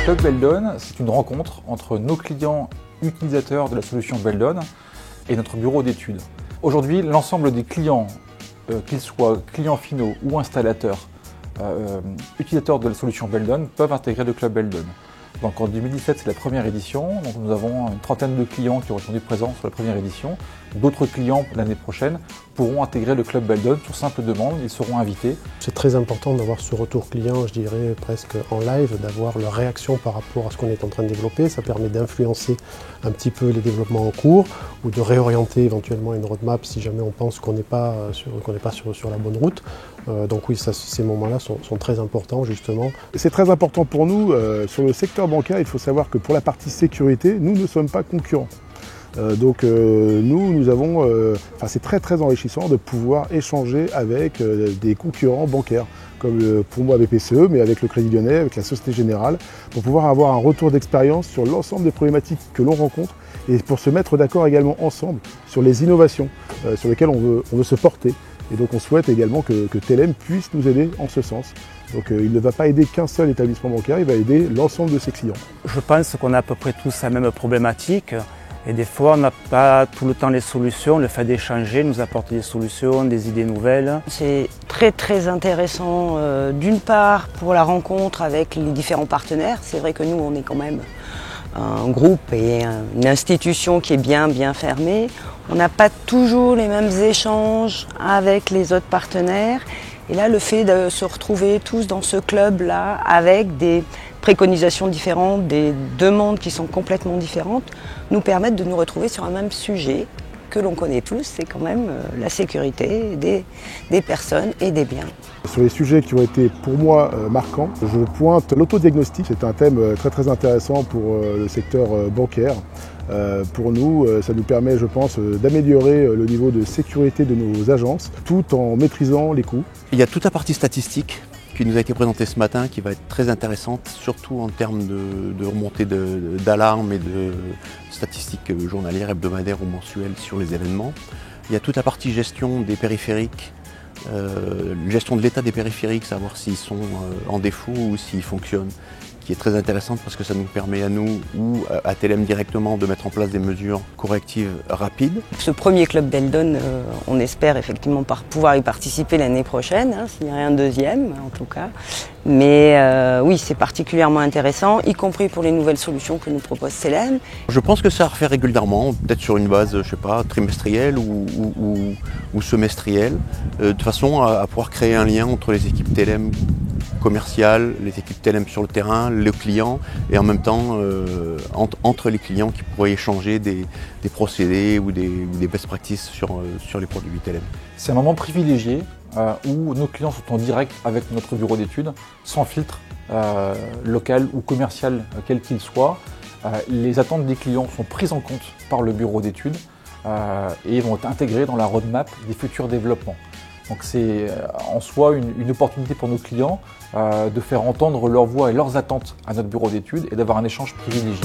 Club Beldon, c'est une rencontre entre nos clients utilisateurs de la solution Beldon et notre bureau d'études. Aujourd'hui, l'ensemble des clients, qu'ils soient clients finaux ou installateurs, utilisateurs de la solution Beldon, peuvent intégrer le Club Beldon. Donc en 2017, c'est la première édition. Donc nous avons une trentaine de clients qui ont répondu présents sur la première édition. D'autres clients l'année prochaine pourront intégrer le Club Beldon sur simple demande. Ils seront invités. C'est très important d'avoir ce retour client, je dirais presque en live, d'avoir leur réaction par rapport à ce qu'on est en train de développer. Ça permet d'influencer un petit peu les développements en cours ou de réorienter éventuellement une roadmap si jamais on pense qu'on n'est pas sur la bonne route. Donc oui, ces moments-là sont très importants justement. C'est très important pour nous. Sur le secteur bancaire, il faut savoir que pour la partie sécurité, nous ne sommes pas concurrents. Nous avons, c'est très enrichissant de pouvoir échanger avec des concurrents bancaires, comme pour moi BPCE, mais avec le Crédit Lyonnais, avec la Société Générale, pour pouvoir avoir un retour d'expérience sur l'ensemble des problématiques que l'on rencontre et pour se mettre d'accord également ensemble sur les innovations sur lesquelles on veut se porter. Et donc on souhaite également que TLM puisse nous aider en ce sens. Donc il ne va pas aider qu'un seul établissement bancaire, il va aider l'ensemble de ses clients. Je pense qu'on a à peu près tous la même problématique. Et des fois, on n'a pas tout le temps les solutions. Le fait d'échanger nous apporte des solutions, des idées nouvelles. C'est très intéressant d'une part pour la rencontre avec les différents partenaires. C'est vrai que nous, on est quand même un groupe et une institution qui est bien fermée. On n'a pas toujours les mêmes échanges avec les autres partenaires. Et là, le fait de se retrouver tous dans ce club-là avec des préconisations différentes, des demandes qui sont complètement différentes, nous permettent de nous retrouver sur un même sujet que l'on connaît tous, c'est quand même la sécurité des personnes et des biens. Sur les sujets qui ont été pour moi marquants, je pointe l'autodiagnostic. C'est un thème très intéressant pour le secteur bancaire. Pour nous, ça nous permet, je pense, d'améliorer le niveau de sécurité de nos agences tout en maîtrisant les coûts. Il y a toute la partie statistique qui nous a été présentée ce matin, qui va être très intéressante, surtout en termes de remontée d'alarme et de statistiques journalières, hebdomadaires ou mensuelles sur les événements. Il y a toute la partie gestion des périphériques, gestion de l'état des périphériques, savoir s'ils sont en défaut ou s'ils fonctionnent, qui est très intéressante parce que ça nous permet à nous ou à TLM directement de mettre en place des mesures correctives rapides. Ce premier Club Beldon, on espère effectivement pouvoir y participer l'année prochaine, s'il n'y a rien de deuxième en tout cas. Mais oui, c'est particulièrement intéressant, y compris pour les nouvelles solutions que nous propose TLM. Je pense que ça refait régulièrement, peut-être sur une base, je sais pas, trimestrielle ou semestrielle, de façon à pouvoir créer un lien entre les équipes TLM commerciales, les équipes TLM sur le terrain, le client et en même temps entre les clients qui pourraient échanger des procédés ou des best practices sur les produits TLM. C'est un moment privilégié où nos clients sont en direct avec notre bureau d'études, sans filtre local ou commercial quel qu'il soit. Les attentes des clients sont prises en compte par le bureau d'études et vont être intégrées dans la roadmap des futurs développements. Donc c'est en soi une opportunité pour nos clients de faire entendre leur voix et leurs attentes à notre bureau d'études et d'avoir un échange privilégié.